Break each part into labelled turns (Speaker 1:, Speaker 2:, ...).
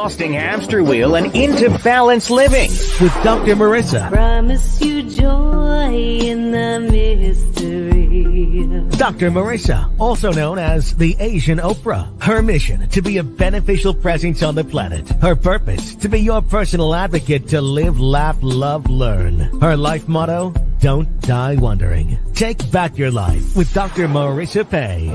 Speaker 1: Exhausting hamster wheel and into balanced living with Dr. Marissa.
Speaker 2: Promise you joy in the mystery.
Speaker 1: Dr. Marissa, also known as the Asian Oprah. Her mission, to be a beneficial presence on the planet. Her purpose, to be your personal advocate to live, laugh, love, learn. Her life motto, don't die wondering. Take back your life with Dr. Marissa Pay.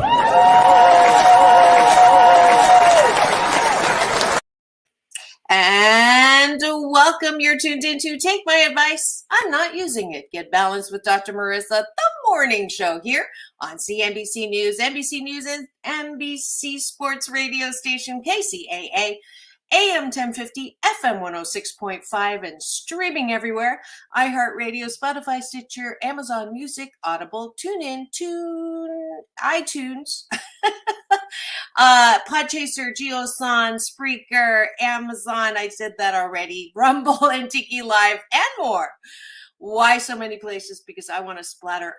Speaker 3: And welcome. You're tuned into Take My Advice. I'm not using it. Get balanced with Dr. Marissa, the morning show here on CNBC News, and NBC Sports radio station KCAA, AM 1050, FM 106.5, and streaming everywhere. iHeartRadio, Spotify, Stitcher, Amazon Music, Audible, TuneIn, iTunes, Podchaser, JioSaavn, Spreaker, Amazon, I said that already, Rumble, and Tiki Live, and more. Why so many places? Because I want to splatter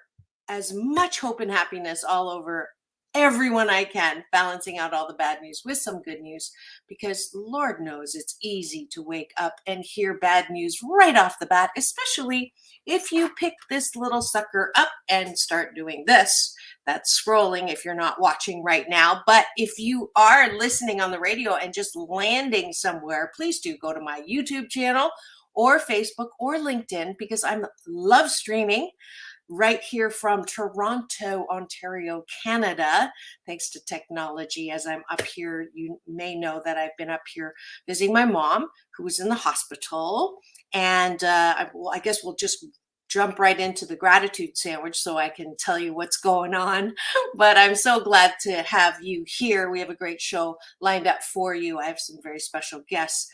Speaker 3: as much hope and happiness all over everyone I can, balancing out all the bad news with some good news, because Lord knows it's easy to wake up and hear bad news right off the bat, especially if you pick this little sucker up and start doing this. That's scrolling if you're not watching right now. But if you are listening on the radio and just landing somewhere, please do go to my YouTube channel or Facebook or LinkedIn, because I love streaming right here from Toronto, Ontario, Canada, thanks to technology. As I'm up here, you may know that I've been up here visiting my mom, who was in the hospital. And I guess we'll just jump right into the gratitude sandwich so I can tell you what's going on. But I'm so glad to have you here. We have a great show lined up for you. I have some very special guests.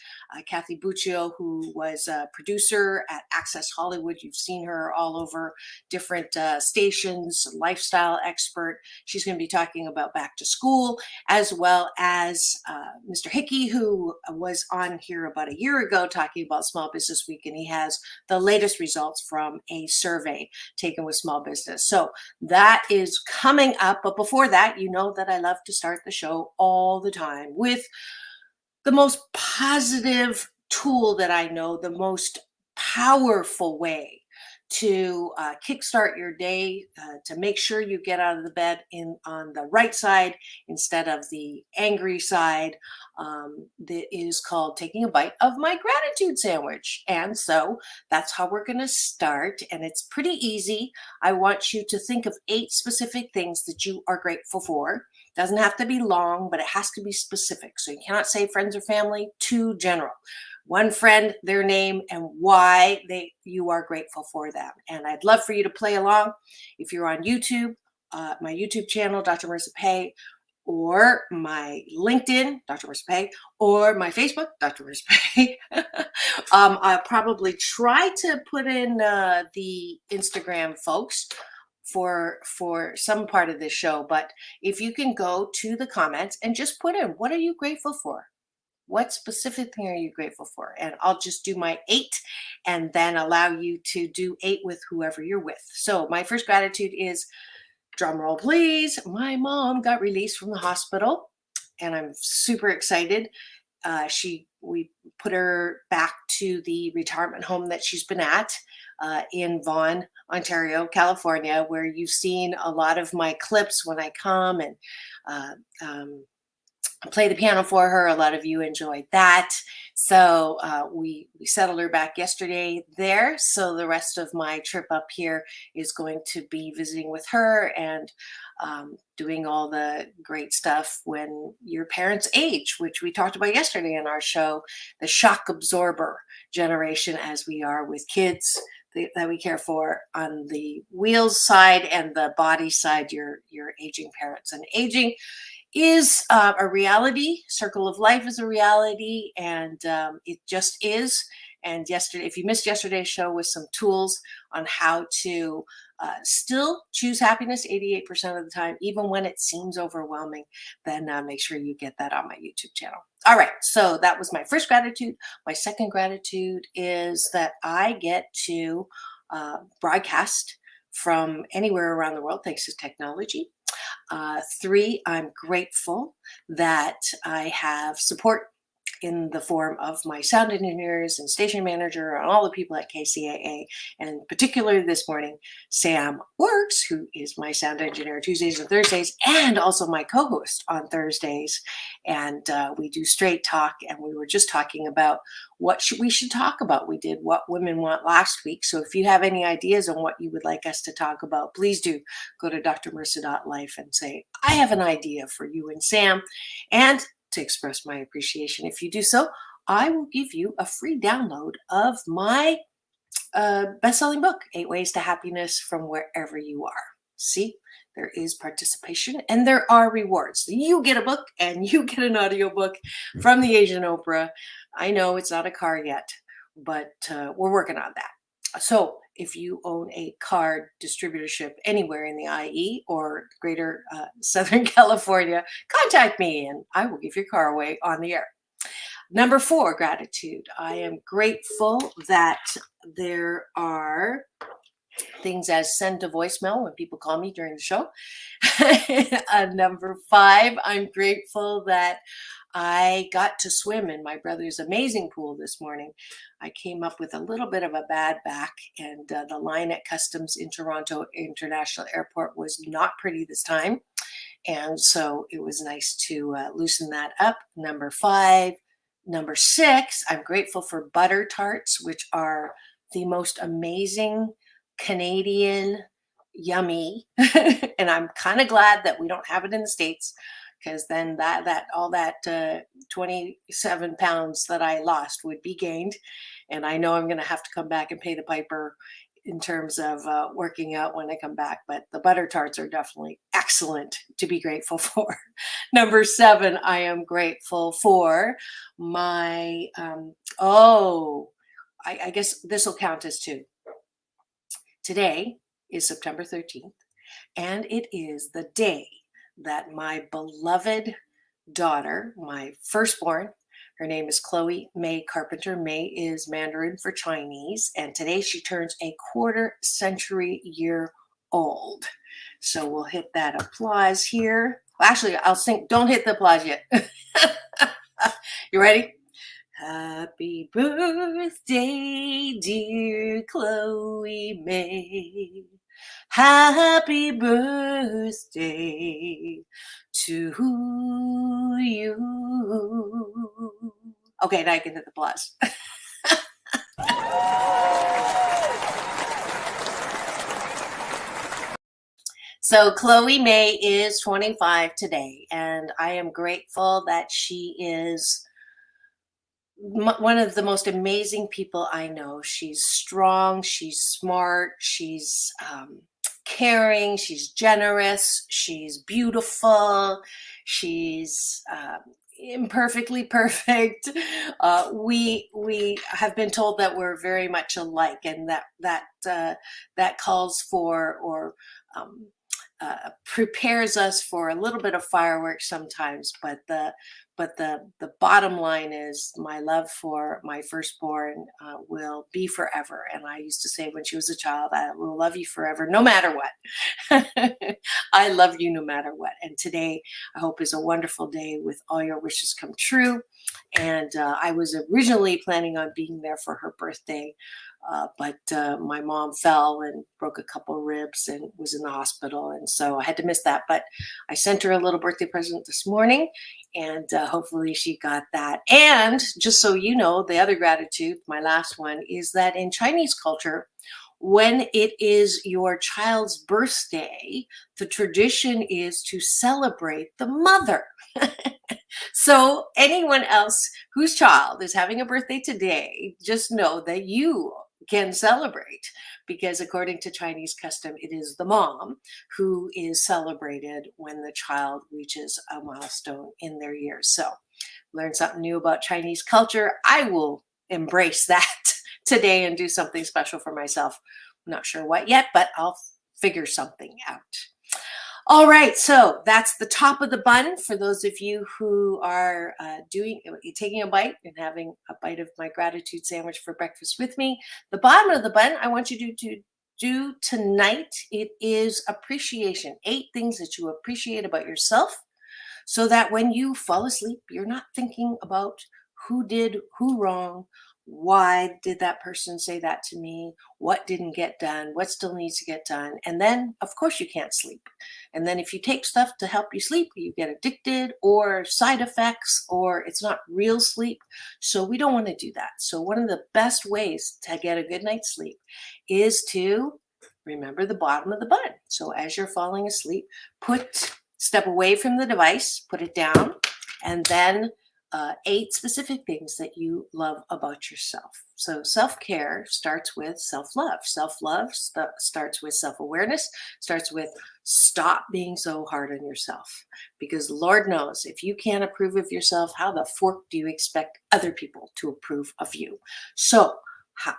Speaker 3: Kathy Buccio, who was a producer at Access Hollywood. You've seen her all over different stations, lifestyle expert. She's going to be talking about back to school, as well as Mr. Hickey, who was on here about a year ago talking about Small Business Week, and he has the latest results from a survey taken with small business. So that is coming up. But before that, you know that I love to start the show all the time with the most positive tool that I know, the most powerful way to kickstart your day, to make sure you get out of the bed on the right side instead of the angry side. That is called taking a bite of my gratitude sandwich. And so that's how we're going to start. And it's pretty easy. I want you to think of 8 specific things that you are grateful for. Doesn't have to be long, but it has to be specific. So you cannot say friends or family, too general. One friend, their name, and why you are grateful for them. And I'd love for you to play along. If you're on YouTube, my YouTube channel, Dr. Marissa Pay, or my LinkedIn, Dr. Marissa Pay, or my Facebook, Dr. Marissa Pay. I'll probably try to put in the Instagram folks for some part of this show. But if you can go to the comments and just put in, what are you grateful for? What specific thing are you grateful for? And I'll just do my 8 and then allow you to do 8 with whoever you're with. So my first gratitude is, drum roll please, my mom got released from the hospital, and I'm super excited. We put her back to the retirement home that she's been at in Vaughan, Ontario, California, where you've seen a lot of my clips when I come and play the piano for her. A lot of you enjoyed that. So we settled her back yesterday there. So the rest of my trip up here is going to be visiting with her and doing all the great stuff when your parents age, which we talked about yesterday in our show, the shock absorber generation, as we are with kids that we care for on the wheels side and the body side, your aging parents. And aging is a reality. Circle of life is a reality, and it just is. And yesterday, if you missed yesterday's show with some tools on how to still choose happiness 88% of the time, even when it seems overwhelming, then make sure you get that on my YouTube channel. All right, so that was my first gratitude. My second gratitude is that I get to broadcast from anywhere around the world thanks to technology. 3, I'm grateful that I have support in the form of my sound engineers and station manager and all the people at KCAA, and particularly this morning, Sam Works, who is my sound engineer Tuesdays and Thursdays, and also my co-host on Thursdays. And we do straight talk, and we were just talking about what we should talk about. We did What Women Want last week. So if you have any ideas on what you would like us to talk about, please do go to drmarissa.life and say, I have an idea for you and Sam. And to express my appreciation, if you do so, I will give you a free download of my best-selling book, 8 Ways to Happiness from Wherever You Are. See, there is participation and there are rewards. You get a book and you get an audiobook from the Asian Oprah. I know it's not a car yet, but we're working on that. So if you own a car distributorship anywhere in the IE or greater Southern California, contact me and I will give your car away on the air. Number 4, gratitude. I am grateful that there are things as send to voicemail when people call me during the show. Number 5, I'm grateful that I got to swim in my brother's amazing pool this morning. I came up with a little bit of a bad back, and the line at Customs in Toronto International Airport was not pretty this time. And so it was nice to loosen that up. Number 5. Number 6, I'm grateful for butter tarts, which are the most amazing Canadian yummy. And I'm kind of glad that we don't have it in the States, because then all that 27 pounds that I lost would be gained. And I know I'm going to have to come back and pay the piper in terms of working out when I come back. But the butter tarts are definitely excellent to be grateful for. Number 7, I am grateful for my, I guess this will count as 2. Today is September 13th, and it is the day that my beloved daughter, my firstborn, her name is Chloe May Carpenter. May is Mandarin for Chinese, and today she turns a quarter-century-year old. So we'll hit that applause here. Actually, I'll sing. Don't hit the applause yet. You ready? Happy birthday, dear Chloe May. Happy birthday to you. Okay, now I can hit the applause. So Chloe May is 25 today, and I am grateful that she is one of the most amazing people I know. She's strong, she's smart, she's caring, she's generous, she's beautiful, she's imperfectly perfect. We have been told that we're very much alike, and that calls for or prepares us for a little bit of fireworks sometimes, but the bottom line is my love for my firstborn will be forever. And I used to say when she was a child, I will love you forever, no matter what. I love you no matter what. And today, I hope, is a wonderful day with all your wishes come true. And I was originally planning on being there for her birthday, but my mom fell and broke a couple ribs and was in the hospital. And so I had to miss that. But I sent her a little birthday present this morning, and hopefully she got that. And just so you know, the other gratitude, my last one, is that in Chinese culture, when it is your child's birthday, the tradition is to celebrate the mother. So anyone else whose child is having a birthday today, just know that you can celebrate, because according to Chinese custom, it is the mom who is celebrated when the child reaches a milestone in their years. So learn something new about Chinese culture. I will embrace that today and do something special for myself. I'm not sure what yet, but I'll figure something out. All right, so that's the top of the bun for those of you who are taking a bite and having a bite of my gratitude sandwich for breakfast with me. The bottom of the bun, I want you to do tonight. It is appreciation. 8 things that you appreciate about yourself, so that when you fall asleep, you're not thinking about who did who wrong, why did that person say that to me, what didn't get done, what still needs to get done. And then, of course, you can't sleep. And then if you take stuff to help you sleep, you get addicted or side effects, or it's not real sleep. So we don't want to do that. So one of the best ways to get a good night's sleep is to remember the bottom of the bud. So as you're falling asleep, step away from the device, put it down, and then 8 specific things that you love about yourself. So self-care starts with self-love. Self-love starts with self-awareness, starts with stop being so hard on yourself. Because Lord knows, if you can't approve of yourself, how the fork do you expect other people to approve of you? So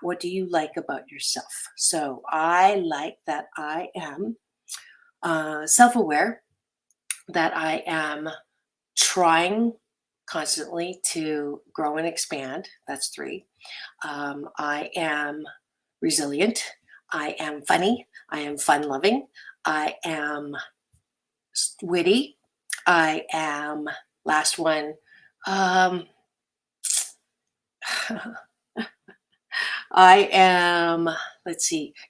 Speaker 3: what do you like about yourself? So I like that I am self-aware, that I am trying constantly to grow and expand. That's 3. I am resilient. I am funny. I am fun-loving. I am witty. I am, last one, I am,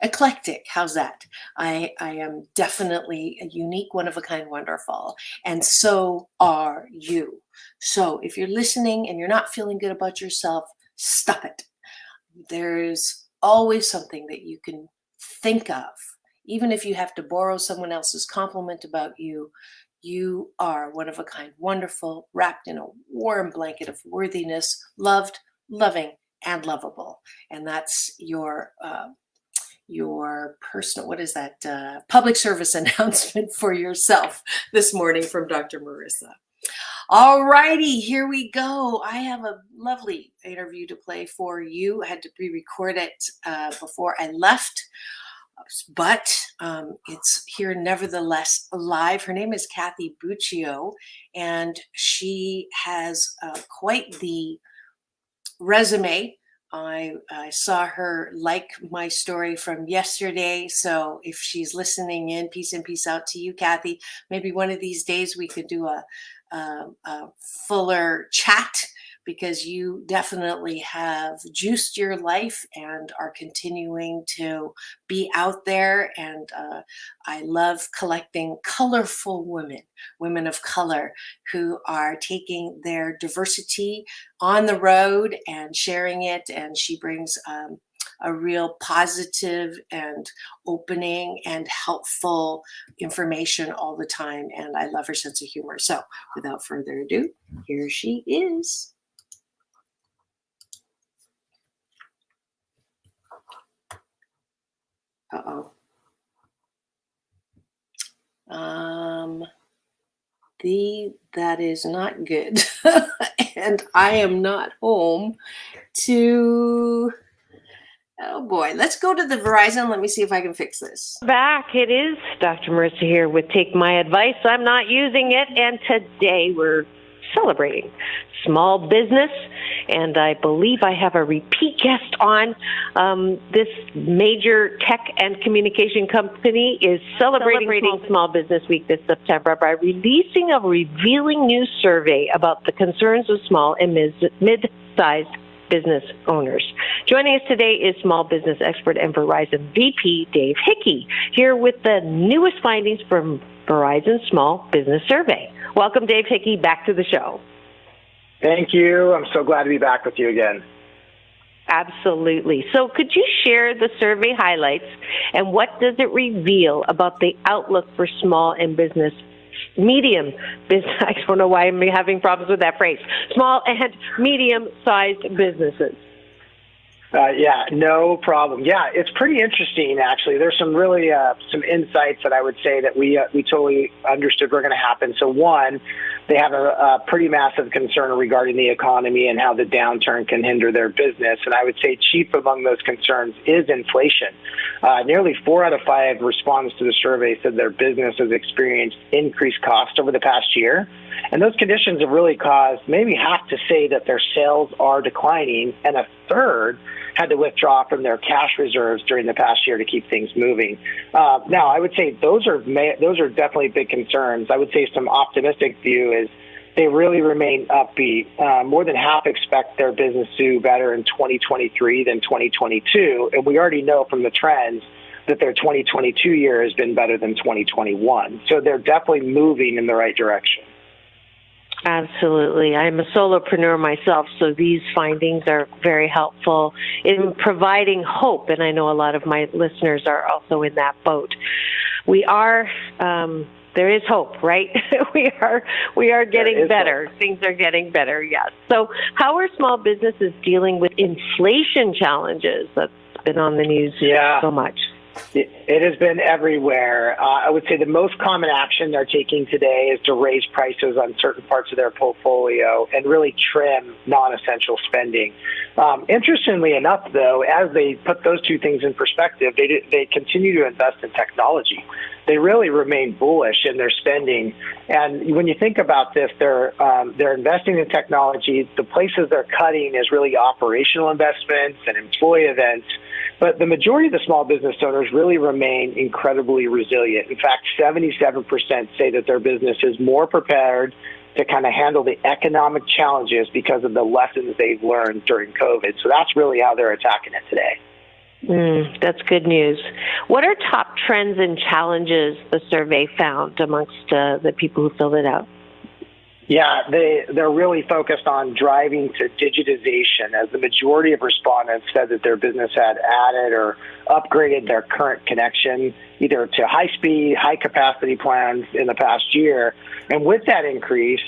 Speaker 3: eclectic. How's that? I am definitely a unique, one of a kind, wonderful. And so are you. So if you're listening and you're not feeling good about yourself, stop it. There's always something that you can think of. Even if you have to borrow someone else's compliment about you, you are one of a kind, wonderful, wrapped in a warm blanket of worthiness, loved, loving, and lovable. And that's your personal, public service announcement for yourself this morning from Dr. Marissa. All righty, here we go. I have a lovely interview to play for you. I had to pre-record it before I left, but it's here nevertheless live. Her name is Kathy Buccio, and she has quite the resume. I saw her like my story from yesterday. So if she's listening in, peace and peace out to you, Kathy. Maybe one of these days we could do a fuller chat, because you definitely have juiced your life and are continuing to be out there. And I love collecting colorful women of color who are taking their diversity on the road and sharing it. And she brings a real positive and opening and helpful information all the time. And I love her sense of humor. So without further ado, here she is. Uh-oh. That is not good. And I am not home to, oh boy, let's go to the Verizon. Let me see if I can fix this.
Speaker 4: Back, it is Dr. Marissa here with Take My Advice. I'm not using it, and today we're celebrating small business, and I believe I have a repeat guest on. This major tech and communication company is celebrating Small Business Week this September by releasing a revealing new survey about the concerns of small and mid-sized business owners. Joining us today is small business expert and Verizon VP Dave Hickey, here with the newest findings from Verizon Small Business Survey. Welcome, Dave Hickey, back to the show.
Speaker 5: Thank you. I'm so glad to be back with you again.
Speaker 4: Absolutely. So could you share the survey highlights, and what does it reveal about the outlook for small and medium business? I don't know why I'm having problems with that phrase. Small and medium-sized businesses.
Speaker 5: Yeah, no problem. Yeah, it's pretty interesting, actually. There's some really some insights that I would say that we totally understood were going to happen. So one, they have a pretty massive concern regarding the economy and how the downturn can hinder their business. And I would say chief among those concerns is inflation. Nearly 4 out of 5 respondents to the survey said their business has experienced increased cost over the past year. And those conditions have really caused maybe half to say that their sales are declining, and a third had to withdraw from their cash reserves during the past year to keep things moving. Now, I would say those are definitely big concerns. I would say some optimistic view is they really remain upbeat. More than half expect their business to do better in 2023 than 2022. And we already know from the trends that their 2022 year has been better than 2021. So they're definitely moving in the right direction.
Speaker 4: Absolutely. I'm a solopreneur myself, so these findings are very helpful in providing hope, and I know a lot of my listeners are also in that boat. We are, there is hope, right? we are getting better. Hope. Things are getting better, yes. So how are small businesses dealing with inflation challenges that's been on the news so much?
Speaker 5: It has been everywhere. I would say the most common action they're taking today is to raise prices on certain parts of their portfolio and really trim non-essential spending. Interestingly enough, though, as they put those two things in perspective, they continue to invest in technology. They really remain bullish in their spending. And when you think about this, they're investing in technology. The places they're cutting is really operational investments and employee events. But the majority of the small business owners really remain incredibly resilient. In fact, 77% say that their business is more prepared to kind of handle the economic challenges because of the lessons they've learned during COVID. So that's really how they're attacking it today.
Speaker 4: That's good news. What are top trends and challenges the survey found amongst the people who filled it out?
Speaker 5: Yeah, they're really focused on driving to digitization, as the majority of respondents said that their business had added or upgraded their current connection either to high-speed, high-capacity plans in the past year. And with that increase,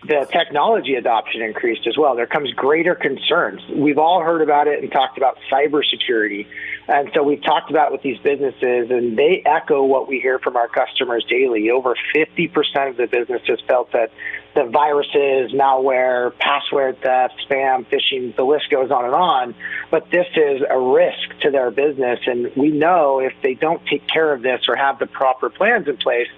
Speaker 5: the technology adoption increased as well. There comes greater concerns. We've all heard about it and talked about cybersecurity. And so we've talked about with these businesses, and they echo what we hear from our customers daily. Over 50% of the businesses felt that the viruses, malware, password theft, spam, phishing, the list goes on and on. But this is a risk to their business. And we know if they don't take care of this or have the proper plans in place,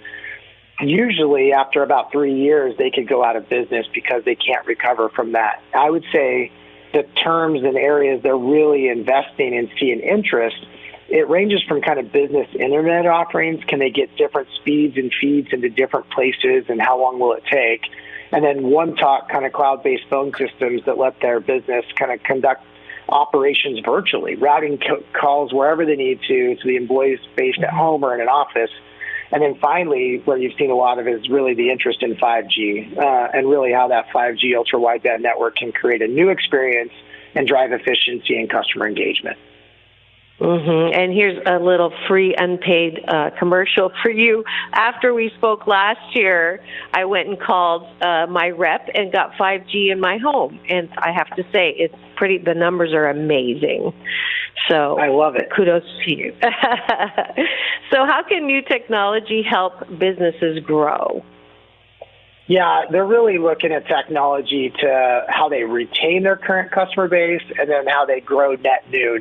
Speaker 5: usually after about 3 years, they could go out of business because they can't recover from that. I would say the terms and areas they're really investing in seeing interest, it ranges from kind of business internet offerings. Can they get different speeds and feeds into different places, and how long will it take? And then one-talk kind of cloud-based phone systems that let their business kind of conduct operations virtually, routing calls wherever they need to the employees based at home or in an office. And then finally, where you've seen a lot of it is really the interest in 5G and really how that 5G ultra-wideband network can create a new experience and drive efficiency and customer engagement.
Speaker 4: And here's a little free unpaid commercial for you. After we spoke last year, I went and called my rep and got 5G in my home. And I have to say, it's pretty, the numbers are amazing. So
Speaker 5: I love it.
Speaker 4: Kudos to you. So how can new technology help businesses grow?
Speaker 5: Yeah, they're really looking at technology to how they retain their current customer base and then how they grow net new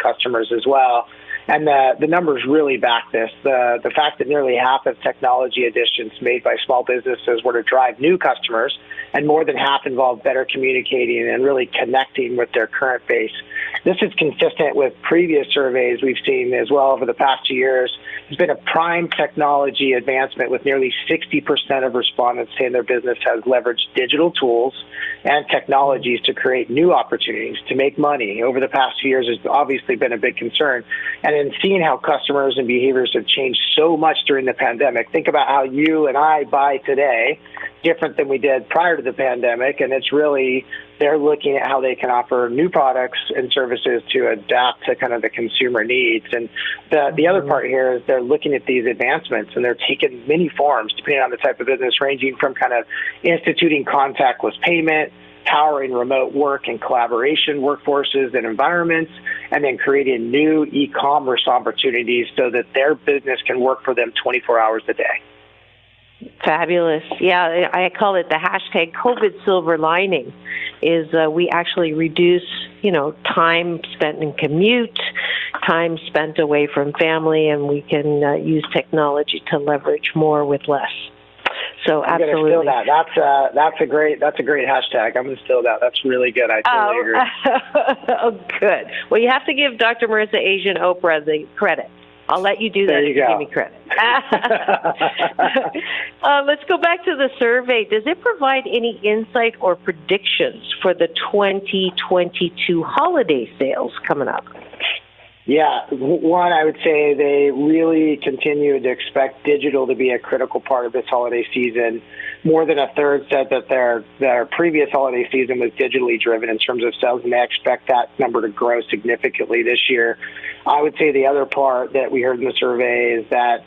Speaker 5: customers as well. And the numbers really back this. The fact that nearly half of technology additions made by small businesses were to drive new customers, and more than half involved better communicating and really connecting with their current base. This is consistent with previous surveys we've seen as well over the past 2 years. There's been a prime technology advancement with nearly 60% of respondents saying their business has leveraged digital tools and technologies to create new opportunities to make money. Over the past few years has obviously been a big concern. And in seeing how customers and behaviors have changed so much during the pandemic, think about how you and I buy today, different than we did prior to the pandemic. And it's really, they're looking at how they can offer new products and services to adapt to kind of the consumer needs. And the other part here is they're looking at these advancements, and they're taking many forms depending on the type of business, ranging from kind of instituting contactless payment, powering remote work and collaboration workforces and environments, and then creating new e-commerce opportunities so that their business can work for them 24 hours a day.
Speaker 4: Fabulous. Yeah, I call it the hashtag COVID silver lining, is we actually reduce, time spent in commute, time spent away from family, and we can use technology to leverage more with less. So
Speaker 5: I'm
Speaker 4: absolutely.
Speaker 5: Steal that. That's a great hashtag. I'm going to steal that. That's really good. I totally agree.
Speaker 4: Oh, good. Well, you have to give Dr. Marissa Asian Oprah the credit. I'll let you do that.
Speaker 5: There you go.
Speaker 4: Give me credit. Let's go back to the survey. Does it provide any insight or predictions for the 2022 holiday sales coming up?
Speaker 5: Yeah, one, I would say they really continue to expect digital to be a critical part of this holiday season. More than a third said that their previous holiday season was digitally driven in terms of sales, and they expect that number to grow significantly this year. I would say the other part that we heard in the survey is that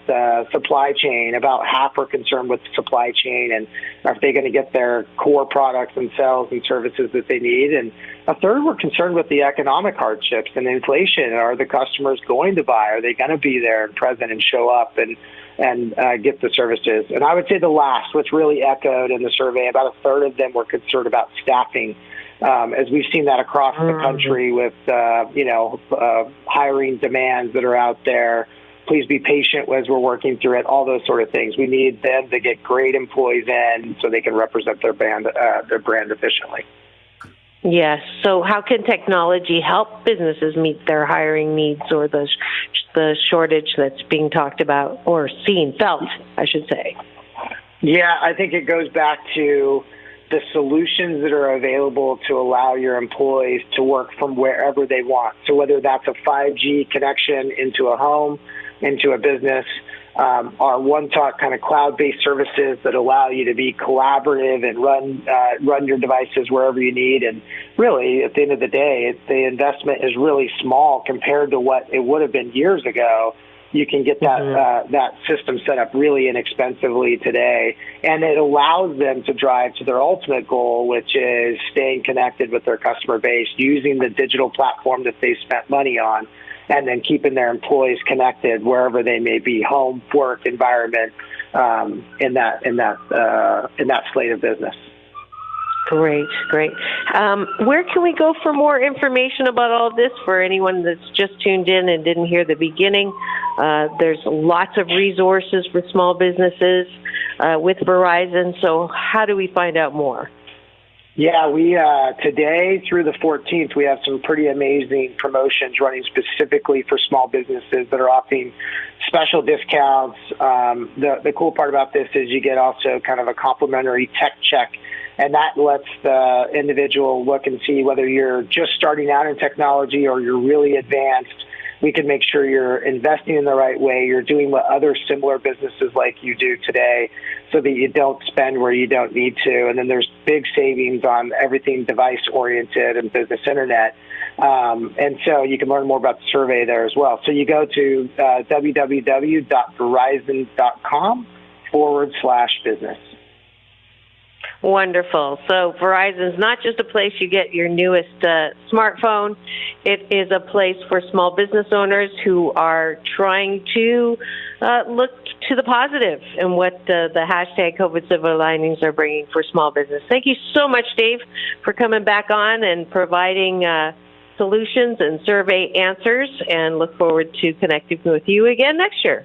Speaker 5: supply chain, about half are concerned with supply chain and are they going to get their core products and sales and services that they need. And a third were concerned with the economic hardships and inflation. Are the customers going to buy? Are they going to be there and present and show up and get the services? And I would say the last, which really echoed in the survey, about a third of them were concerned about staffing. As we've seen that across the country with, hiring demands that are out there. Please be patient as we're working through it, all those sort of things. We need them to get great employees in so they can represent their brand efficiently.
Speaker 4: Yes. So how can technology help businesses meet their hiring needs or the shortage that's being talked about or felt, I should say?
Speaker 5: Yeah, I think it goes back to the solutions that are available to allow your employees to work from wherever they want. So whether that's a 5G connection into a home, into a business, our OneTalk kind of cloud-based services that allow you to be collaborative and run your devices wherever you need. And really, at the end of the day, the investment is really small compared to what it would have been years ago. You can get that system set up really inexpensively today, and it allows them to drive to their ultimate goal, which is staying connected with their customer base, using the digital platform that they spent money on, and then keeping their employees connected wherever they may be, home, work, environment, in that slate of business.
Speaker 4: Great. Where can we go for more information about all this for anyone that's just tuned in and didn't hear the beginning? There's lots of resources for small businesses with Verizon. So how do we find out more?
Speaker 5: Yeah, we today through the 14th, we have some pretty amazing promotions running specifically for small businesses that are offering special discounts. The cool part about this is you get also kind of a complimentary tech check, and that lets the individual look and see whether you're just starting out in technology or you're really advanced. We can make sure you're investing in the right way, you're doing what other similar businesses like you do today so that you don't spend where you don't need to. And then there's big savings on everything device-oriented and business internet. And so you can learn more about the survey there as well. So you go to www.verizon.com/business.
Speaker 4: Wonderful. So Verizon's not just a place you get your newest smartphone. It is a place for small business owners who are trying to look to the positive and what the hashtag COVID Silver Linings are bringing for small business. Thank you so much, Dave, for coming back on and providing solutions and survey answers, and look forward to connecting with you again next year.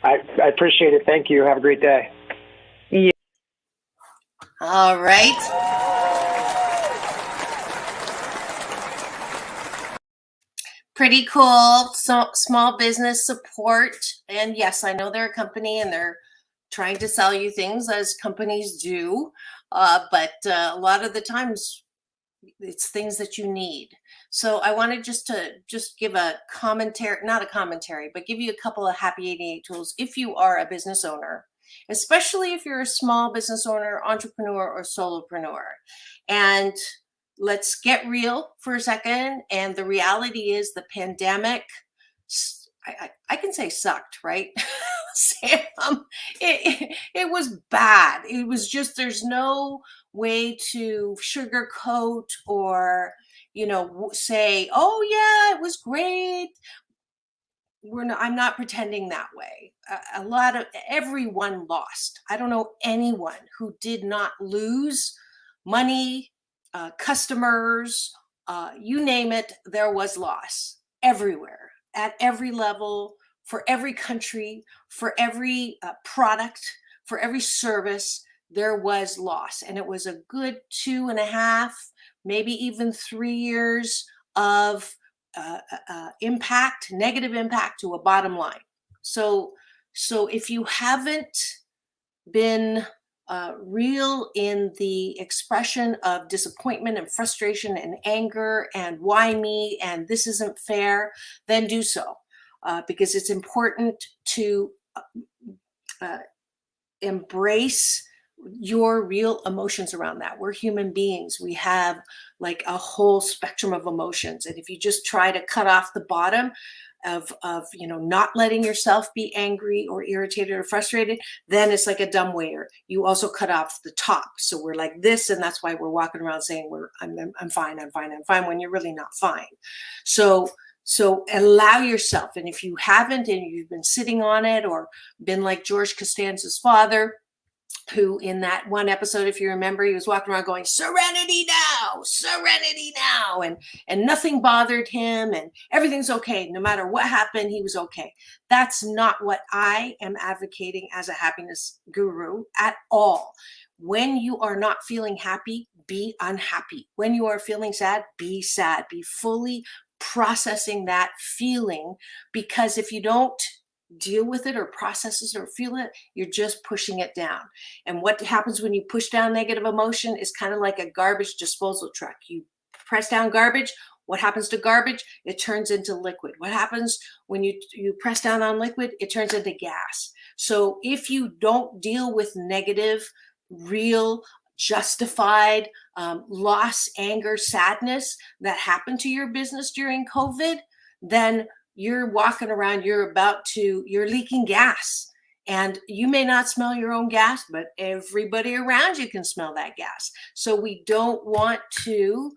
Speaker 5: I appreciate it. Thank you. Have a great day.
Speaker 3: All right. Pretty cool. So small business support. And yes, I know they're a company and they're trying to sell you things as companies do. But a lot of the times it's things that you need. So I wanted just give a commentary, not a commentary, but give you a couple of Happy 88 tools if you are a business owner, especially if you're a small business owner, entrepreneur, or solopreneur. And let's get real for a second. And the reality is the pandemic, I can say sucked, right? Sam, it was bad. It was just, there's no way to sugarcoat or, say, oh yeah, it was great. I'm not pretending that way. Everyone lost. I don't know anyone who did not lose money, customers, you name it, there was loss everywhere, at every level, for every country, for every product, for every service, there was loss. And it was a good 2.5, maybe even 3 years of negative impact to a bottom line. So if you haven't been real in the expression of disappointment and frustration and anger and why me and this isn't fair, then do so, because it's important to embrace your real emotions around that. We're human beings. We have like a whole spectrum of emotions. And if you just try to cut off the bottom of not letting yourself be angry or irritated or frustrated, then it's like a dumbwaiter. You also cut off the top. So we're like this, and that's why we're walking around saying I'm fine, when you're really not fine. So allow yourself. And if you haven't, and you've been sitting on it or been like George Costanza's father, who in that one episode, if you remember, he was walking around going, serenity now, and nothing bothered him and everything's okay. No matter what happened, he was okay. That's not what I am advocating as a happiness guru at all. When you are not feeling happy, be unhappy. When you are feeling sad, be sad. Be fully processing that feeling, because if you don't deal with it or process it or feel it, you're just pushing it down. And what happens when you push down negative emotion is kind of like a garbage disposal truck. You press down garbage. What happens to garbage? It turns into liquid. What happens when you press down on liquid? It turns into gas. So if you don't deal with negative, real, justified loss, anger, sadness that happened to your business during COVID, then you're walking around, you're leaking gas. And you may not smell your own gas, but everybody around you can smell that gas. So we don't want to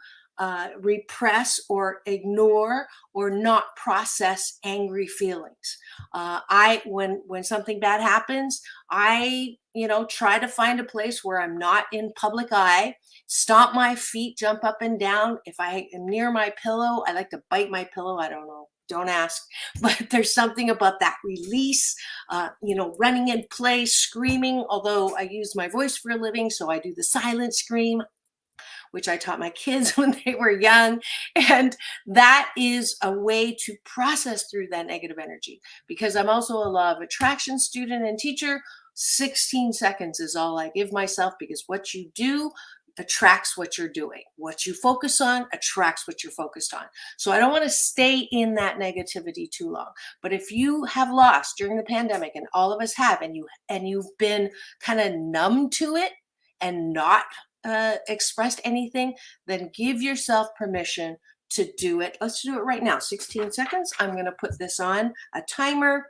Speaker 3: repress or ignore or not process angry feelings. When something bad happens, I try to find a place where I'm not in public eye, stomp my feet, jump up and down. If I am near my pillow, I like to bite my pillow. I don't know. Don't ask, but there's something about that release, running in place, screaming, although I use my voice for a living. So I do the silent scream, which I taught my kids when they were young. And that is a way to process through that negative energy, because I'm also a law of attraction student and teacher. 16 seconds is all I give myself, because what you do attracts what you're doing. What you focus on attracts what you're focused on. So I don't want to stay in that negativity too long. But if you have lost during the pandemic, and all of us have, and you've been kind of numb to it and not expressed anything, then give yourself permission to do it. Let's do it right now. 16 seconds. I'm going to put this on a timer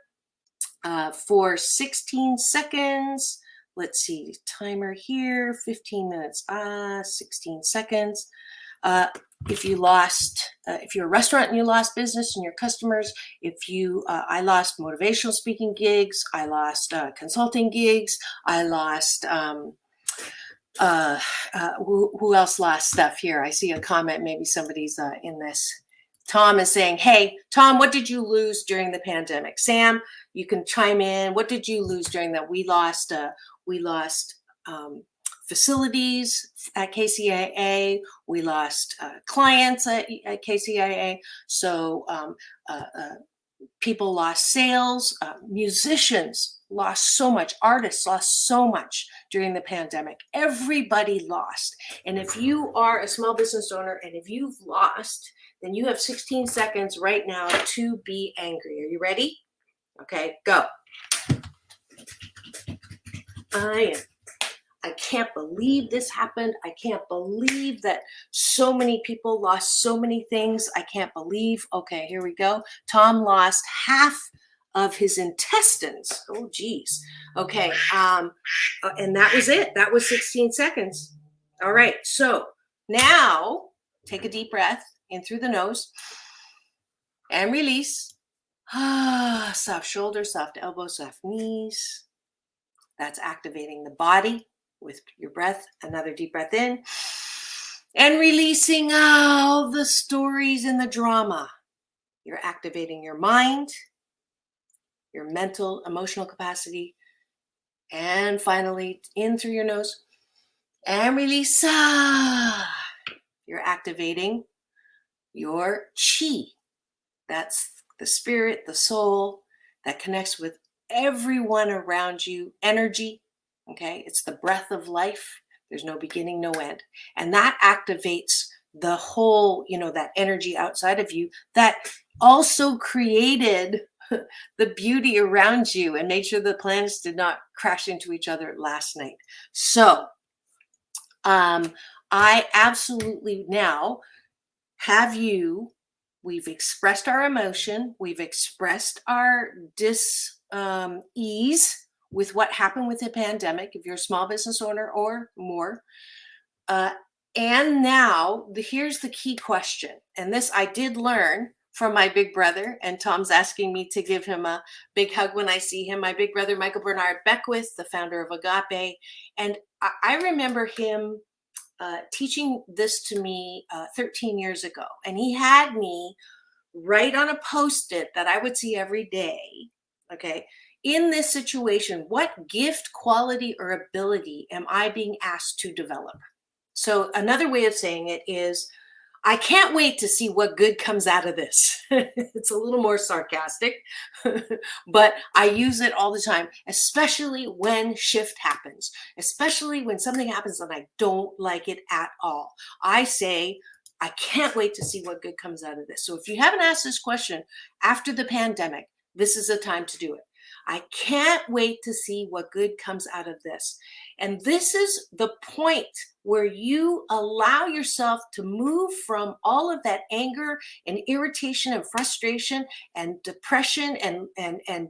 Speaker 3: for 16 seconds. Let's see, timer here, 15 minutes, 16 seconds. If you're a restaurant and you lost business and your customers, I lost motivational speaking gigs, I lost consulting gigs, I lost, who else lost stuff here? I see a comment, maybe somebody's in this. Tom is saying, hey, Tom, what did you lose during the pandemic? Sam, you can chime in. What did you lose during that? We lost facilities at KCIA. We lost clients at KCIA. So people lost sales. Musicians lost so much. Artists lost so much during the pandemic. Everybody lost. And if you are a small business owner and if you've lost, then you have 16 seconds right now to be angry. Are you ready? Okay, go. I can't believe this happened. I can't believe that so many people lost so many things. I can't believe. Okay, here we go. Tom lost half of his intestines. Oh, geez. Okay, and that was it. That was 16 seconds. All right, so now take a deep breath in through the nose and release. Soft shoulders, soft elbows, soft knees. That's activating the body with your breath. Another deep breath in and releasing all the stories and the drama. You're activating your mind, your mental, emotional capacity. And finally, in through your nose and release. You're activating your chi. That's the spirit, the soul, that connects with everyone around you. Energy, okay? It's the breath of life. There's no beginning, no end. And that activates the whole, that energy outside of you that also created the beauty around you and made sure the planets did not crash into each other last night. So I absolutely now have you, we've expressed our emotion, we've expressed our dis-ease with what happened with the pandemic, if you're a small business owner or more. And now here's the key question. And this I did learn from my big brother, and Tom's asking me to give him a big hug when I see him. My big brother, Michael Bernard Beckwith, the founder of Agape. And I remember him teaching this to me 13 years ago. And he had me write on a Post-it that I would see every day, okay, in this situation, what gift, quality, or ability am I being asked to develop? So another way of saying it is, I can't wait to see what good comes out of this. It's a little more sarcastic, but I use it all the time, especially when shift happens, especially when something happens and I don't like it at all. I say, I can't wait to see what good comes out of this. So if you haven't asked this question after the pandemic, this is the time to do it. I can't wait to see what good comes out of this. And this is the point where you allow yourself to move from all of that anger and irritation and frustration and depression and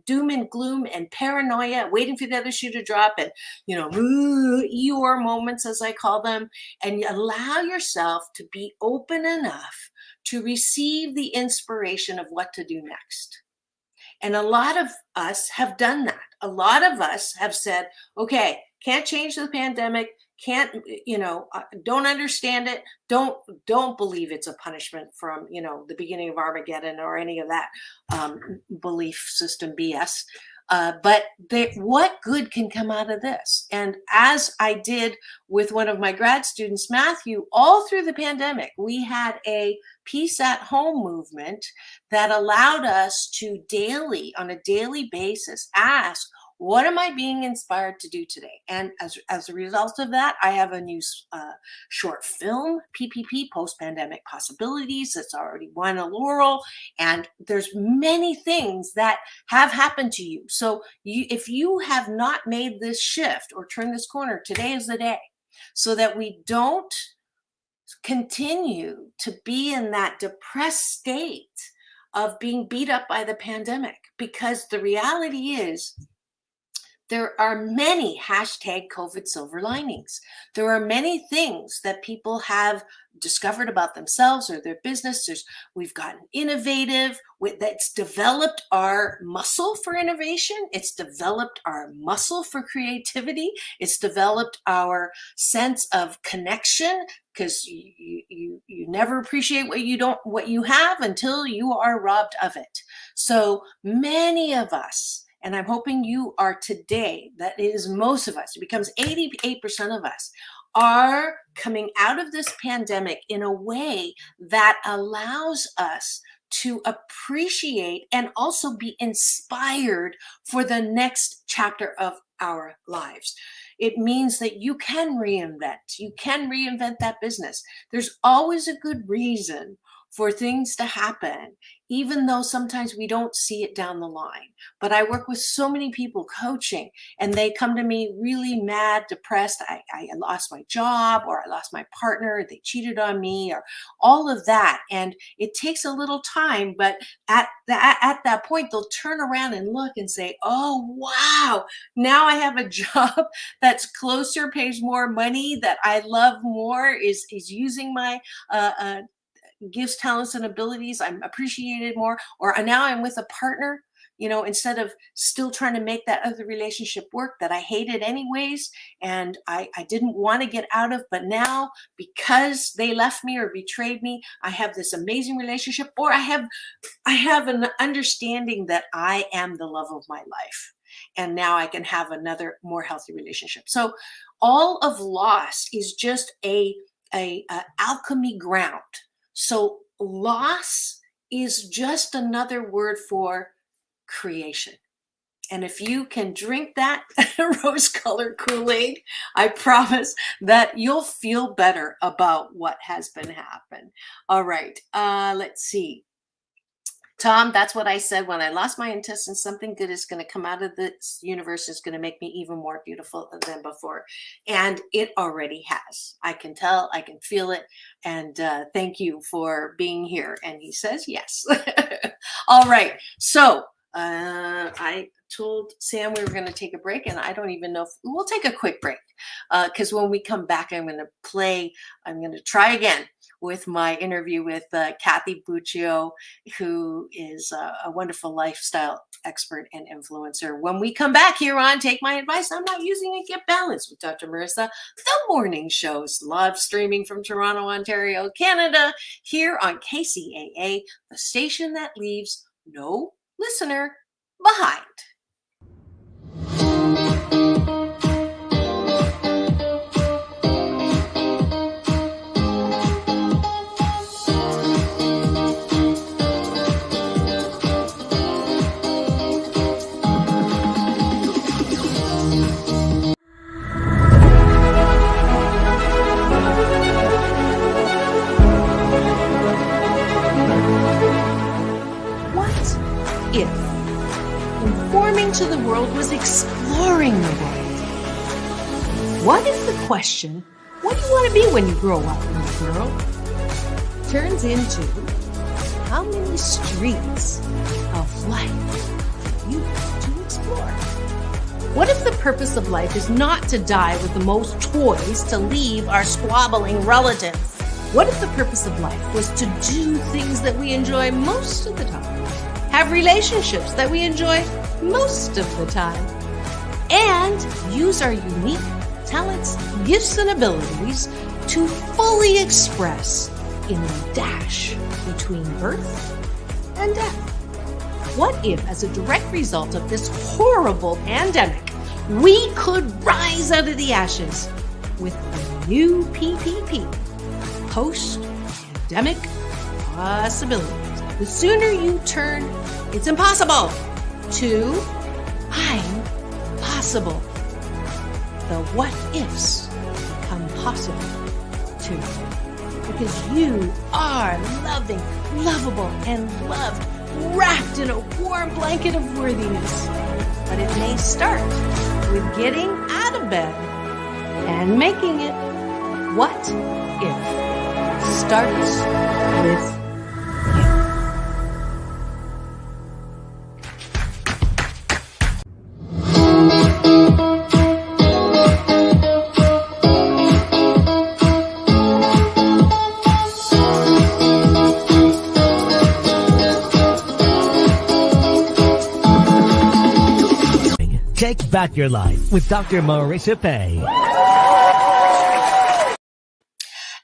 Speaker 3: doom and gloom and paranoia, waiting for the other shoe to drop, and Eeyore moments, as I call them, and you allow yourself to be open enough to receive the inspiration of what to do next. And a lot of us have done that. A lot of us have said, okay, can't change the pandemic, can't, don't understand it, don't believe it's a punishment from, the beginning of Armageddon or any of that belief system BS. But what good can come out of this? And as I did with one of my grad students, Matthew, all through the pandemic, we had a peace at home movement that allowed us to on a daily basis, ask, what am I being inspired to do today? And as a result of that, I have a new short film, PPP, Post-Pandemic Possibilities, that's already won a laurel. And there's many things that have happened to you. So if you have not made this shift or turned this corner, today is the day, so that we don't continue to be in that depressed state of being beat up by the pandemic. Because the reality is, there are many hashtag COVID silver linings. There are many things that people have discovered about themselves or their business. We've gotten innovative. That's developed our muscle for innovation. It's developed our muscle for creativity. It's developed our sense of connection, because you never appreciate what you have until you are robbed of it. So many of us, and I'm hoping you are today, that is most of us, it becomes 88% of us, are coming out of this pandemic in a way that allows us to appreciate and also be inspired for the next chapter of our lives. It means that you can reinvent. You can reinvent that business. There's always a good reason for things to happen, even though sometimes we don't see it down the line. But I work with so many people coaching, and they come to me really mad, depressed. I lost my job, or I lost my partner, they cheated on me, or all of that. And it takes a little time, but at that point, they'll turn around and look and say, oh, wow, now I have a job that's closer, pays more money, that I love more, is using my gifts, talents, and abilities. I'm appreciated more. Or now I'm with a partner, instead of still trying to make that other relationship work that I hated anyways, and I didn't want to get out of, but now because they left me or betrayed me, I have this amazing relationship, or I have an understanding that I am the love of my life. And now I can have another more healthy relationship. So all of loss is just a alchemy ground. So loss is just another word for creation. And if you can drink that rose-colored Kool-Aid, I promise that you'll feel better about what has been happened. All right, let's see. Tom, that's what I said when I lost my intestines. Something good is going to come out of this universe. Is going to make me even more beautiful than before. And it already has. I can tell, I can feel it. And thank you for being here. And he says yes. All right. So I told Sam we were going to take a break, and I don't even know if we'll take a quick break because when we come back, I'm going to try again with my interview with Kathy Buccio, who is a wonderful lifestyle expert and influencer. When we come back here on Take My Advice, I'm Not Using It, Get Balanced with Dr. Marissa, the morning shows live streaming from Toronto, Ontario, Canada, here on KCAA, the station that leaves no listener behind. If conforming to the world was exploring the world? What if the question, what do you want to be when you grow up, little girl, turns into how many streets of life you want to explore? What if the purpose of life is not to die with the most toys to leave our squabbling relatives? What if the purpose of life was to do things that we enjoy most of the time? Have relationships that we enjoy most of the time, and use our unique talents, gifts, and abilities to fully express in the dash between birth and death. What if, as a direct result of this horrible pandemic, we could rise out of the ashes with a new PPP, post-pandemic possibilities? The sooner you turn "it's impossible" to "I'm possible," the what ifs become possible too. Because you are loving, lovable, and loved, wrapped in a warm blanket of worthiness. But it may start with getting out of bed and making it. What if starts with
Speaker 1: Take back your life with Dr. Marissa Pay.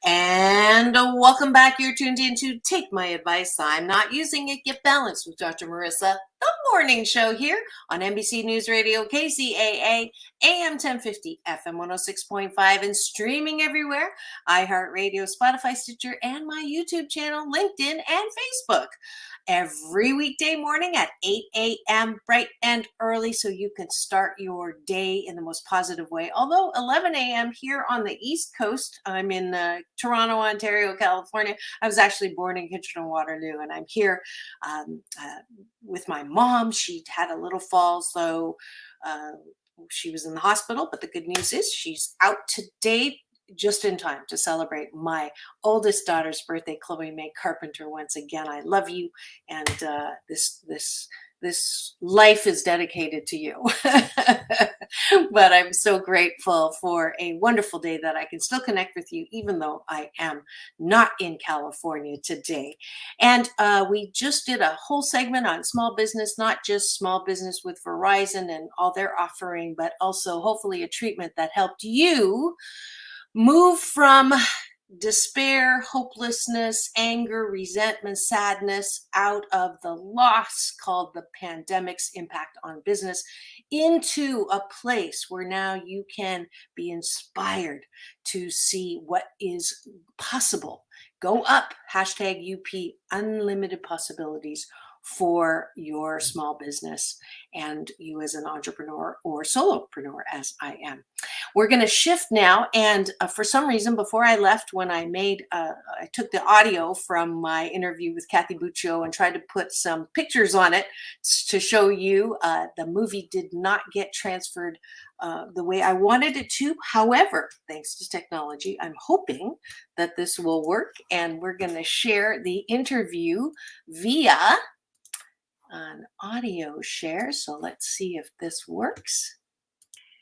Speaker 3: And welcome back. You're tuned in to Take My Advice. I'm Not Using It, Get Balanced with Dr. Marissa, the morning show here on NBC News Radio, KCAA, AM 1050, FM 106.5, and streaming everywhere, iHeartRadio, Spotify, Stitcher, and my YouTube channel, LinkedIn, and Facebook. Every weekday morning at 8 a.m. bright and early so you can start your day in the most positive way. Although 11 a.m. here on the East Coast, I'm in Toronto, Ontario, California. I was actually born in Kitchener-Waterloo, and I'm here with my mom. She had a little fall, so she was in the hospital, but the good news is she's out today, just in time to celebrate my oldest daughter's birthday, Chloe May Carpenter. Once again, I love you, and this life is dedicated to you. But I'm so grateful for a wonderful day that I can still connect with you, even though I am not in California today. And we just did a whole segment on small business, not just small business with Verizon and all they're offering, but also hopefully a treatment that helped you move from despair, hopelessness, anger, resentment, sadness out of the loss called the pandemic's impact on business into a place where now you can be inspired to see what is possible. Go up, #UP, unlimited possibilities for your small business and you as an entrepreneur or solopreneur, as I am. We're going to shift now. And for some reason, before I left, when I took the audio from my interview with Kathy Buccio and tried to put some pictures on it to show you, the movie did not get transferred the way I wanted it to. However, thanks to technology, I'm hoping that this will work. And we're going to share the interview via an audio share. So let's see if this works.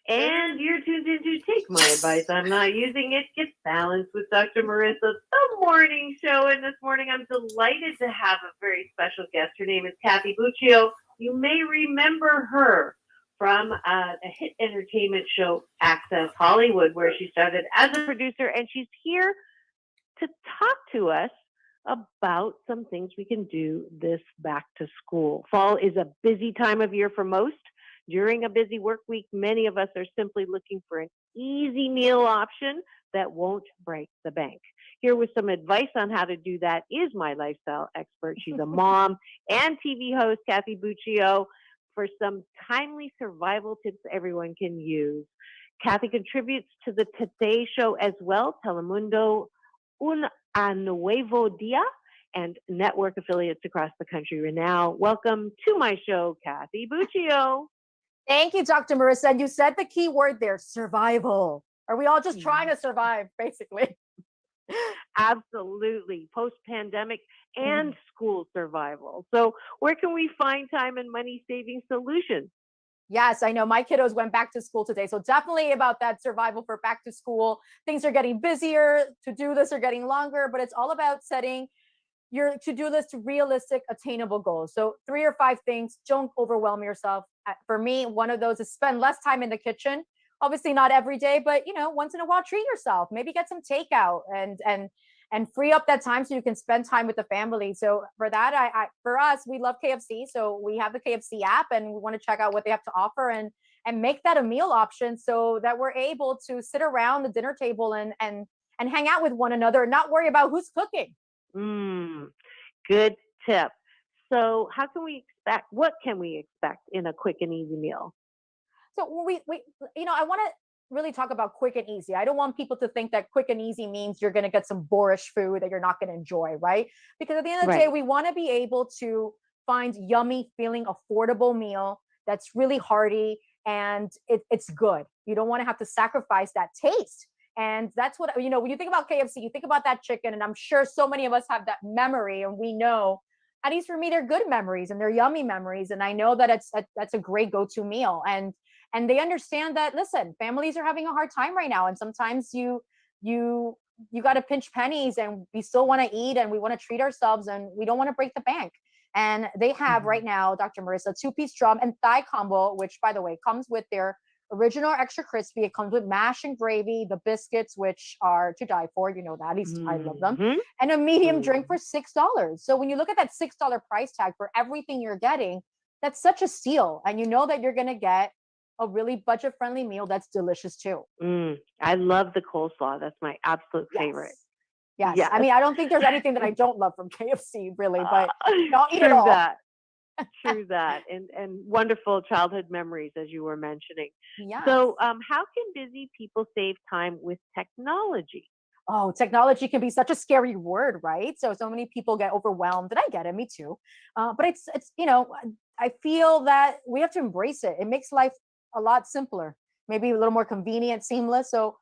Speaker 4: And you're tuned into Take My Advice. I'm not using it. Get balanced with Dr. Marissa, the morning show. And this morning, I'm delighted to have a very special guest. Her name is Kathy Buccio. You may remember her from a hit entertainment show, Access Hollywood, where she started as a producer. And she's here to talk to us about some things we can do this back to school. Fall is a busy time of year for most. During a busy work week, many of us are simply looking for an easy meal option that won't break the bank. Here with some advice on how to do that is my lifestyle expert. She's a mom and TV host, Kathy Buccio, for some timely survival tips everyone can use. Kathy contributes to the Today Show as well, Telemundo, a Nuevo Dia, and network affiliates across the country. Now, welcome to my show, Kathy Buccio.
Speaker 6: Thank you, Dr. Marissa. And you said the key word there, survival. Are we all just trying to survive, basically?
Speaker 4: Absolutely. Post-pandemic and school survival. So where can we find time and money saving solutions?
Speaker 6: Yes, I know my kiddos went back to school today. So definitely about that survival for back to school. Things are getting busier, to-do lists are getting longer, but it's all about setting your to-do list to realistic, attainable goals. So 3 or 5 things, don't overwhelm yourself. For me, one of those is spend less time in the kitchen. Obviously not every day, but once in a while, treat yourself. Maybe get some takeout and free up that time so you can spend time with the family. So for that, for us, we love KFC. So we have the KFC app and we want to check out what they have to offer and make that a meal option so that we're able to sit around the dinner table and hang out with one another and not worry about who's cooking.
Speaker 4: Good tip. So what can we expect in a quick and easy meal?
Speaker 6: So I want to really talk about quick and easy. I don't want people to think that quick and easy means you're going to get some boorish food that you're not going to enjoy, right? Because at the end of the day, we want to be able to find yummy feeling, affordable meal that's really hearty and it's good. You don't want to have to sacrifice that taste. And that's what, when you think about KFC, you think about that chicken, and I'm sure so many of us have that memory, and we know, at least for me, they're good memories and they're yummy memories. And I know that that's a great go-to meal. And they understand that, listen, families are having a hard time right now. And sometimes you got to pinch pennies, and we still want to eat and we want to treat ourselves and we don't want to break the bank. And they have right now, Dr. Marissa, 2-piece drum and thigh combo, which by the way, comes with their original extra crispy. It comes with mash and gravy, the biscuits, which are to die for, that, at least I love them, and a medium drink for $6. So when you look at that $6 price tag for everything you're getting, that's such a steal. And you know that you're going to get a really budget-friendly meal that's delicious too.
Speaker 4: I love the coleslaw. That's my absolute favorite.
Speaker 6: Yes. I mean, I don't think there's anything that I don't love from KFC, really, but I'll eat it all.
Speaker 4: True that. And wonderful childhood memories, as you were mentioning.
Speaker 6: Yes.
Speaker 4: So how can busy people save time with technology?
Speaker 6: Oh, technology can be such a scary word, right? So many people get overwhelmed, and I get it, me too. But it's I feel that we have to embrace it. It makes life a lot simpler, maybe a little more convenient, seamless. So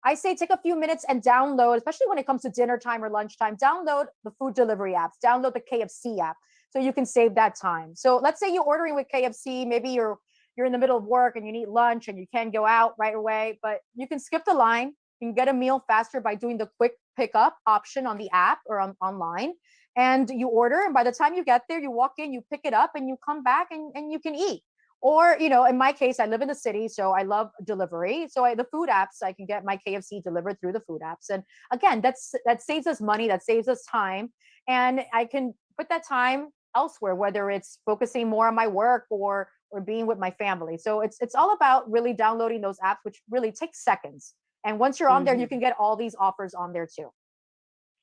Speaker 6: I say take a few minutes and download, especially when it comes to dinner time or lunchtime, download the food delivery apps, download the KFC app so you can save that time. So let's say you're ordering with KFC, maybe you're in the middle of work and you need lunch and you can't go out right away, but you can skip the line. You can get a meal faster by doing the quick pickup option on the app or online. And you order, and by the time you get there, you walk in, you pick it up, and you come back and you can eat. Or, in my case, I live in the city, so I love delivery. So the food apps, I can get my KFC delivered through the food apps. And again, that saves us money, that saves us time. And I can put that time elsewhere, whether it's focusing more on my work or being with my family. So it's all about really downloading those apps, which really takes seconds. And once you're on there, you can get all these offers on there too.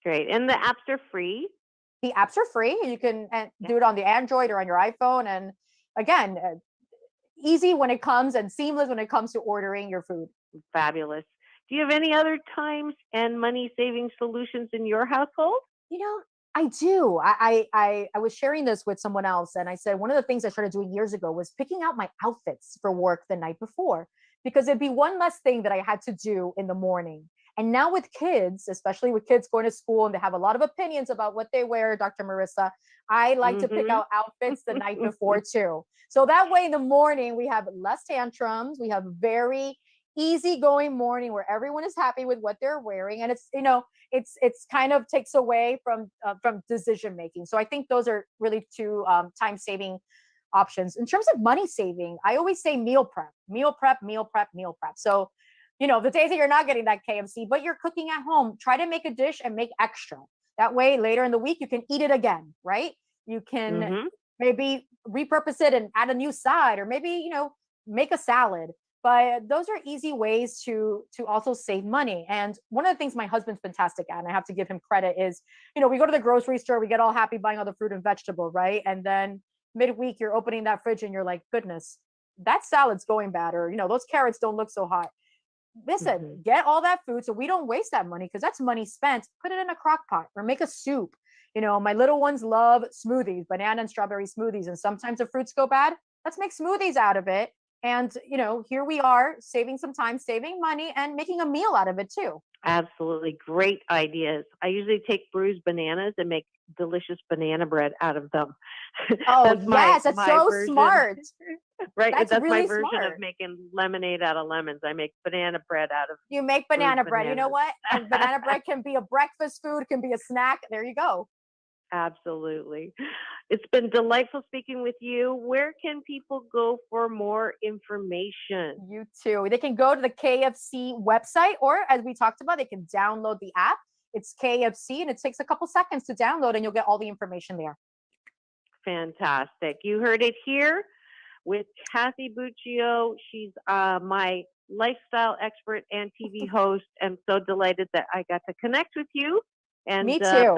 Speaker 4: Great. And the apps are free?
Speaker 6: The apps are free. You can do it on the Android or on your iPhone. And again, easy when it comes and seamless when it comes to ordering your food.
Speaker 4: Fabulous. Do you have any other times and money saving solutions in your household?
Speaker 6: You know, I do. I was sharing this with someone else, and I said one of the things I started doing years ago was picking out my outfits for work the night before, because it'd be one less thing that I had to do in the morning. And now with kids, especially with kids going to school and they have a lot of opinions about what they wear, Dr. Marissa, I like to pick out outfits the night before too. So that way in the morning we have less tantrums, we have very easygoing morning where everyone is happy with what they're wearing, and it's it's kind of takes away from decision making. So I think those are really two time saving options. In terms of money saving, I always say meal prep, meal prep, meal prep, meal prep. So the days that you're not getting that KFC, but you're cooking at home, try to make a dish and make extra. That way later in the week you can eat it again, right? You can maybe repurpose it and add a new side, or maybe make a salad. But those are easy ways to also save money. And one of the things my husband's fantastic at, and I have to give him credit, is we go to the grocery store, we get all happy buying all the fruit and vegetable, right? And then midweek you're opening that fridge and you're like, goodness, that salad's going bad, or those carrots don't look so hot. Listen, get all that food so we don't waste that money, because that's money spent. Put it in a crock pot or make a soup. My little ones love smoothies, banana and strawberry smoothies, and sometimes the fruits go bad. Let's make smoothies out of it. And, here we are saving some time, saving money, and making a meal out of it too.
Speaker 4: Absolutely. Great ideas. I usually take bruised bananas and make delicious banana bread out of them.
Speaker 6: Oh, yes. That's so
Speaker 4: version.
Speaker 6: Smart.
Speaker 4: Right. That's
Speaker 6: really
Speaker 4: my version
Speaker 6: smart
Speaker 4: of making lemonade out of lemons. I make banana bread out of
Speaker 6: You make banana bread.
Speaker 4: bananas.
Speaker 6: You know what? And banana bread can be a breakfast food, can be a snack. There you go.
Speaker 4: Absolutely. It's been delightful speaking with you. Where can people go for more information?
Speaker 6: You too. They can go to the KFC website, or as we talked about, they can download the app. It's KFC, and it takes a couple seconds to download, and you'll get all the information there.
Speaker 4: Fantastic. You heard it here with Kathy Buccio. She's my lifestyle expert and TV host. I'm so delighted that I got to connect with you. And
Speaker 6: me too.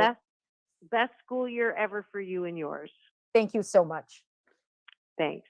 Speaker 4: Best school year ever for you and yours.
Speaker 6: Thank you so much.
Speaker 4: Thanks.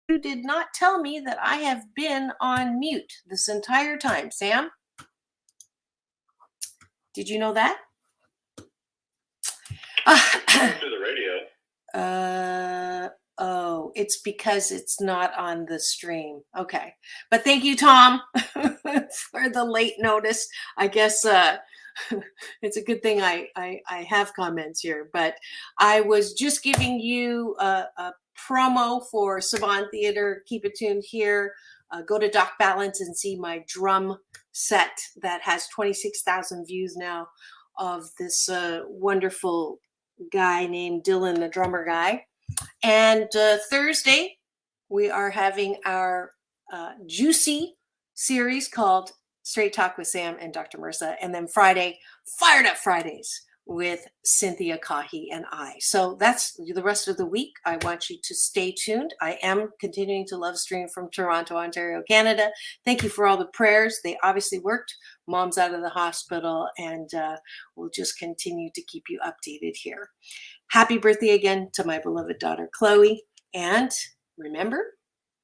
Speaker 3: You did not tell me that I have been on mute this entire time. Sam, did you know that?
Speaker 7: Through the radio.
Speaker 3: Oh, it's because it's not on the stream. Okay. But thank you, Tom, for the late notice. I guess it's a good thing I have comments here, but I was just giving you a promo for Savant Theater. Keep it tuned here. Go to Doc Balance and see my drum set that has 26,000 views now of this wonderful guy named Dylan, the drummer guy. And Thursday, we are having our juicy series called Straight Talk with Sam and Dr. Marissa. And then Friday, Fired Up Fridays with Cynthia Kahi and I. So that's the rest of the week. I want you to stay tuned. I am continuing to live stream from Toronto, Ontario, Canada. Thank you for all the prayers. They obviously worked. Mom's out of the hospital, and we'll just continue to keep you updated here. Happy birthday again to my beloved daughter, Chloe. And remember,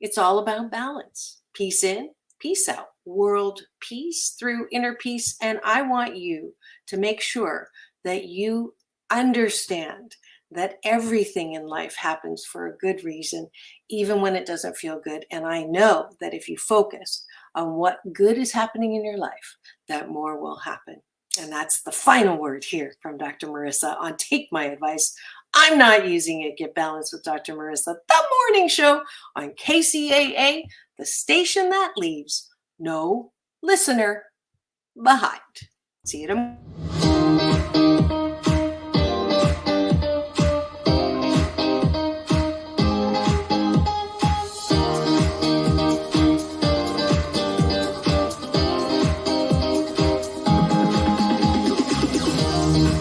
Speaker 3: it's all about balance. Peace in, peace out. World peace through inner peace. And I want you to make sure that you understand that everything in life happens for a good reason, even when it doesn't feel good. And I know that if you focus on what good is happening in your life, that more will happen. And that's the final word here from Dr. Marissa on Take My Advice. I'm not using it. Get Balanced with Dr. Marissa, the morning show on KCAA, the station that leaves no listener behind. See you tomorrow.